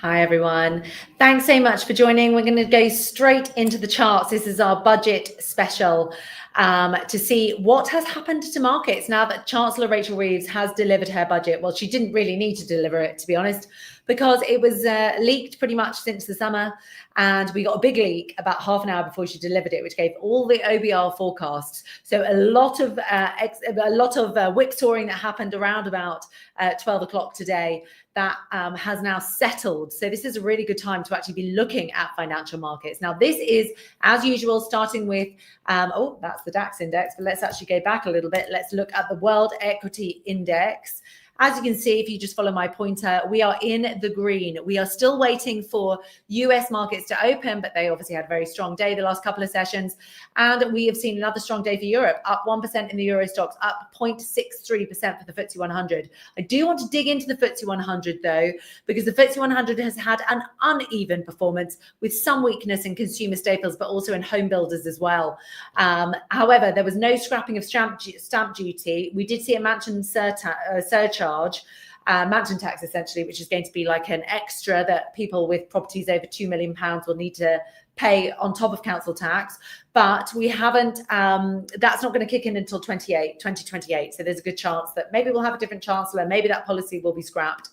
Hi, everyone. Thanks so much for joining. We're going to go straight into the charts. This is our budget special to see what has happened to markets now that Chancellor Rachel Reeves has delivered her budget. Well, she didn't really need to deliver it, to be honest, because it was leaked pretty much since the summer. And we got a big leak about half an hour before she delivered it, which gave all the OBR forecasts. So a lot of whipsawing that happened around about 12 o'clock today that has now settled. So this is a really good time to actually be looking at financial markets. Now, this is, as usual, starting with, that's the DAX index, but let's actually go back a little bit. Let's look at the World Equity Index. As you can see, if you just follow my pointer, we are in the green. We are still waiting for US markets to open, but they obviously had a very strong day the last couple of sessions. And we have seen another strong day for Europe, up 1% in the Euro stocks, up 0.63% for the FTSE 100. I do want to dig into the FTSE 100 though, because the FTSE 100 has had an uneven performance with some weakness in consumer staples, but also in home builders as well. However, there was no scrapping of stamp duty. We did see a mansion surcharge, mansion tax essentially, which is going to be like an extra that people with properties over £2 million will need to pay on top of council tax. But we haven't, that's not going to kick in until 2028. So there's a good chance that maybe we'll have a different chancellor, maybe that policy will be scrapped.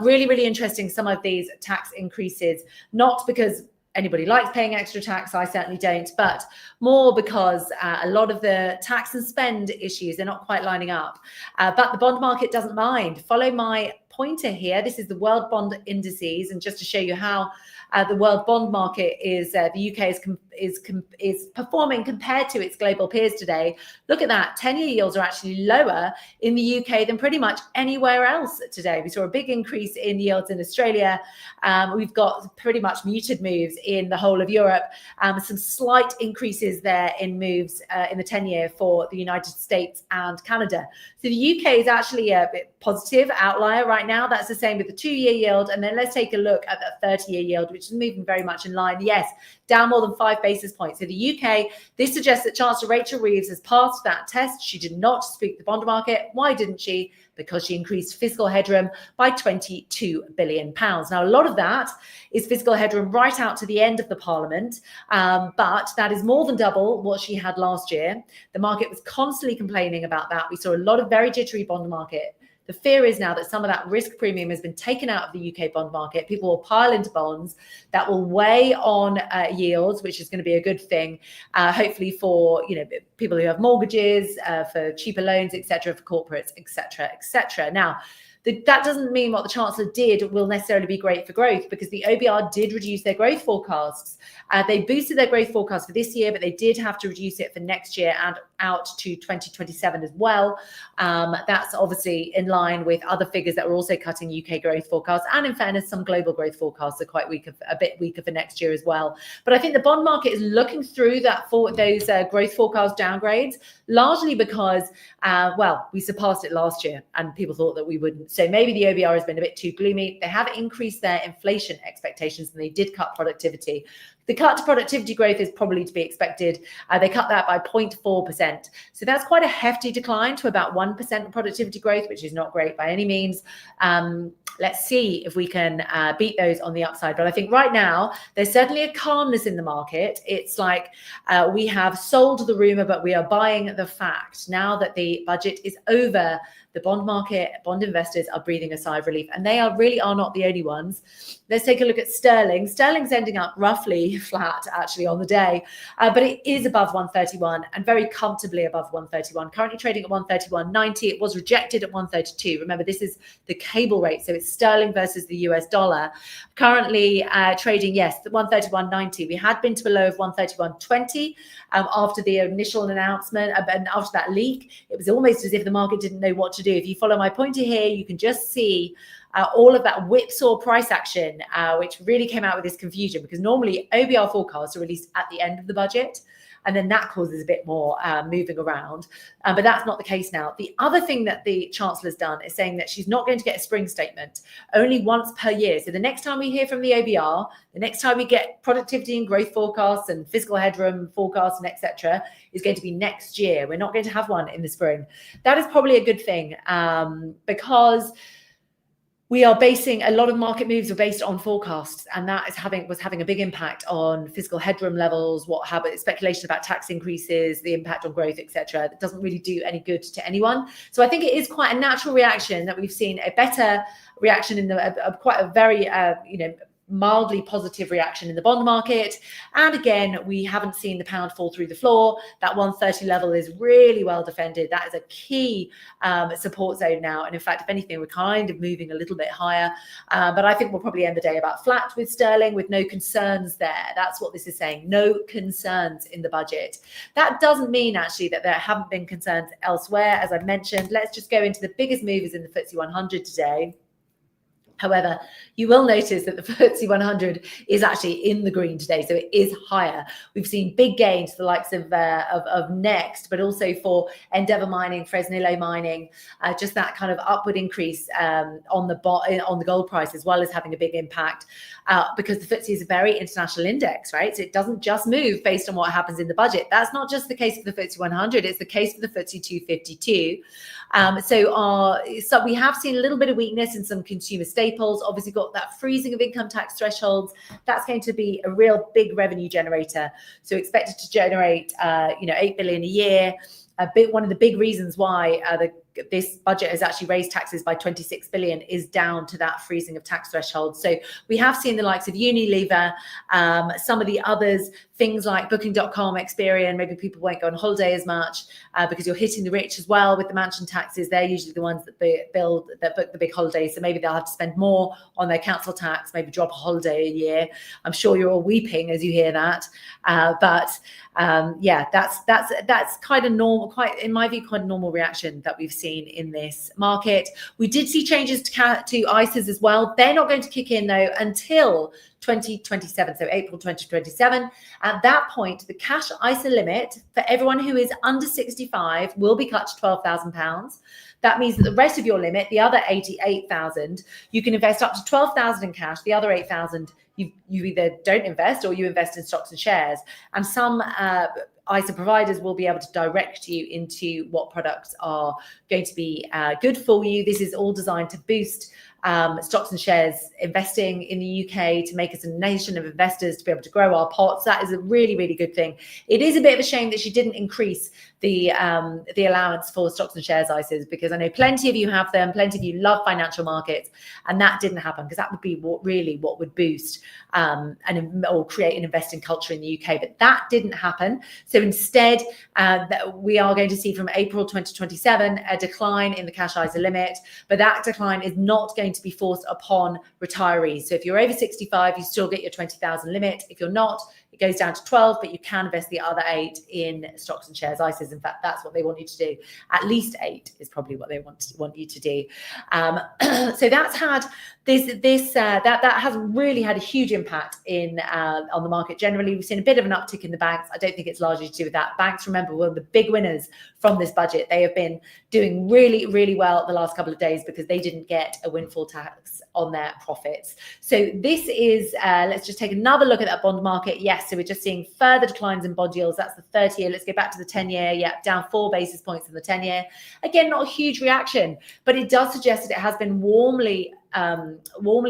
Really, really interesting, some of these tax increases, not because anybody likes paying extra tax, I certainly don't, but more because a lot of the tax and spend issues, they're not quite lining up. But the bond market doesn't mind. Follow my pointer here. This is the world bond indices, and just to show you how the world bond market is, the UK is performing compared to its global peers today. Look at that. 10-year yields are actually lower in the UK than pretty much anywhere else today. We saw a big increase in yields in Australia. We've got pretty much muted moves in the whole of Europe. Some slight increases there in moves in the 10-year for the United States and Canada. So the UK is actually a bit positive outlier right now. That's the same with the 2-year yield. And then let's take a look at the 30-year yield, which is moving very much in line. Yes, down more than 5 basis points. So the UK, this suggests that Chancellor Rachel Reeves has passed that test. She did not spook the bond market. Why didn't she? Because she increased fiscal headroom by £22 billion. Now, a lot of that is fiscal headroom right out to the end of the Parliament, but that is more than double what she had last year. The market was constantly complaining about that. We saw a lot of very jittery bond market. The fear is now that some of that risk premium has been taken out of the UK bond market. People will pile into bonds. That will weigh on yields, which is going to be a good thing, hopefully for people who have mortgages, for cheaper loans, etc., for corporates, etc., etc. Now, that doesn't mean what the Chancellor did will necessarily be great for growth, because the OBR did reduce their growth forecasts. They boosted their growth forecast for this year, but they did have to reduce it for next year and out to 2027 as well. That's obviously in line with other figures that were also cutting UK growth forecasts. And in fairness, some global growth forecasts are quite weak, a bit weaker for next year as well. But I think the bond market is looking through those growth forecast downgrades, largely because, we surpassed it last year and people thought that we wouldn't. So maybe the OBR has been a bit too gloomy. They have increased their inflation expectations and they did cut productivity. The cut to productivity growth is probably to be expected. They cut that by 0.4%. So that's quite a hefty decline to about 1% productivity growth, which is not great by any means. Let's see if we can beat those on the upside. But I think right now, there's certainly a calmness in the market. It's like we have sold the rumor, but we are buying the fact. Now that the budget is over, the bond market, bond investors are breathing a sigh of relief, and they really are not the only ones. Let's take a look at sterling. Sterling's ending up roughly flat actually on the day, but it is above 131 and very comfortably above 131. Currently trading at 131.90. It was rejected at 132. Remember, this is the cable rate, so it's sterling versus the US dollar. Currently trading, yes, 131.90. We had been to a low of 131.20 after the initial announcement, and after that leak, it was almost as if the market didn't know what to do. If you follow my pointer here, you can just see all of that whipsaw price action, which really came out with this confusion, because normally OBR forecasts are released at the end of the budget, and then that causes a bit more moving around. But that's not the case now. The other thing that the Chancellor's done is saying that she's not going to get a spring statement, only once per year. So the next time we hear from the OBR, the next time we get productivity and growth forecasts and fiscal headroom forecasts and etc., is going to be next year. We're not going to have one in the spring. That is probably a good thing, because we are basing a lot of market moves are based on forecasts, and that was having a big impact on fiscal headroom levels, speculation about tax increases, the impact on growth, etc. That doesn't really do any good to anyone. So I think it is quite a natural reaction that we've seen a better reaction in quite a very mildly positive reaction in the bond market. And again, we haven't seen the pound fall through the floor. That 130 level is really well defended. That is a key support zone now. And in fact, if anything, we're kind of moving a little bit higher. But I think we'll probably end the day about flat with sterling, with no concerns there. That's what this is saying. No concerns in the budget. That doesn't mean actually that there haven't been concerns elsewhere. As I mentioned, let's just go into the biggest movers in the FTSE 100 today. However, you will notice that the FTSE 100 is actually in the green today, so it is higher. We've seen big gains, the likes of Next, but also for Endeavour Mining, Fresnillo Mining, just that kind of upward increase on the gold price, as well as having a big impact because the FTSE is a very international index, right? So it doesn't just move based on what happens in the budget. That's not just the case for the FTSE 100; it's the case for the FTSE 252. So we have seen a little bit of weakness in some consumer staples. Obviously got that freezing of income tax thresholds. That's going to be a real big revenue generator. So expected to generate 8 billion a year. One of the big reasons why this budget has actually raised taxes by 26 billion is down to that freezing of tax thresholds. So we have seen the likes of Unilever, some of the others, things like Booking.com, Experian. Maybe people won't go on holiday as much because you're hitting the rich as well with the mansion taxes. They're usually the ones that book the big holidays. So maybe they'll have to spend more on their council tax, maybe drop a holiday a year. I'm sure you're all weeping as you hear that. But that's kind of normal, in my view, quite a normal reaction that we've seen in this market. We did see changes to ISAs as well. They're not going to kick in though until 2027, so April 2027. At that point, the cash ISA limit for everyone who is under 65 will be cut to £12,000. That means that the rest of your limit, the other 88,000, you can invest up to 12,000 in cash. The other 8,000, you either don't invest or you invest in stocks and shares. And some ISA providers will be able to direct you into what products are going to be good for you. This is all designed to boost stocks and shares investing in the UK, to make us a nation of investors, to be able to grow our pots. That is a really, really good thing. It is a bit of a shame that she didn't increase the allowance for stocks and shares ISAs, because I know plenty of you have them, plenty of you love financial markets, and that didn't happen, because that would be what would boost or create an investing culture in the UK. But that didn't happen. So instead, we are going to see from April 2027 a decline in the cash ISA limit, but that decline is not going to be forced upon retirees. So if you're over 65, you still get your 20,000 limit. If you're not, it goes down to 12, but you can invest the other 8 in stocks and shares ISAs. In fact, that's what they want you to do. At least 8 is probably what they want you to do. So that's had that has really had a huge impact on the market generally. We've seen a bit of an uptick in the banks. I don't think it's largely to do with that. Banks, remember, were the big winners from this budget. They have been doing really, really well the last couple of days because they didn't get a windfall tax on their profits. So this is, let's just take another look at that bond market. Yes, so we're just seeing further declines in bond yields. That's the 30-year. Let's go back to the 10-year. Yeah, down 4 basis points in the 10-year. Again, not a huge reaction, but it does suggest that it has been warmly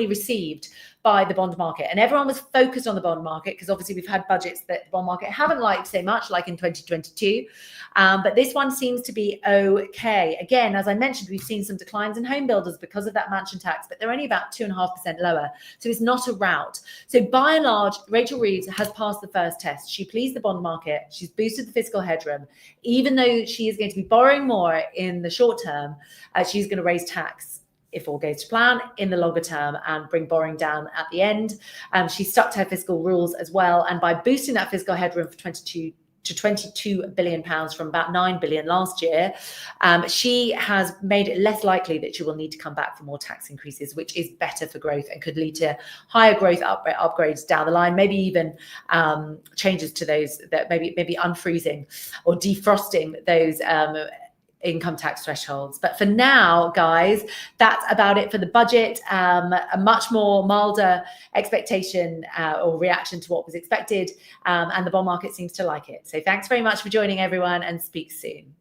received by the bond market. And everyone was focused on the bond market because obviously we've had budgets that the bond market haven't liked so much, like in 2022. But this one seems to be okay. Again, as I mentioned, we've seen some declines in home builders because of that mansion tax, but they're only about 2.5% lower. So it's not a rout. So by and large, Rachel Reeves has passed the first test. She pleased the bond market. She's boosted the fiscal headroom. Even though she is going to be borrowing more in the short term, she's going to raise tax, if all goes to plan, in the longer term and bring borrowing down at the end. She stuck to her fiscal rules as well. And by boosting that fiscal headroom for 22 billion pounds from about 9 billion last year, she has made it less likely that she will need to come back for more tax increases, which is better for growth and could lead to higher growth upgrades down the line, maybe even changes to those, that maybe unfreezing or defrosting those income tax thresholds. But for now, guys, that's about it for the budget. A much more milder expectation or reaction to what was expected, and the bond market seems to like it. So thanks very much for joining, everyone, and speak soon.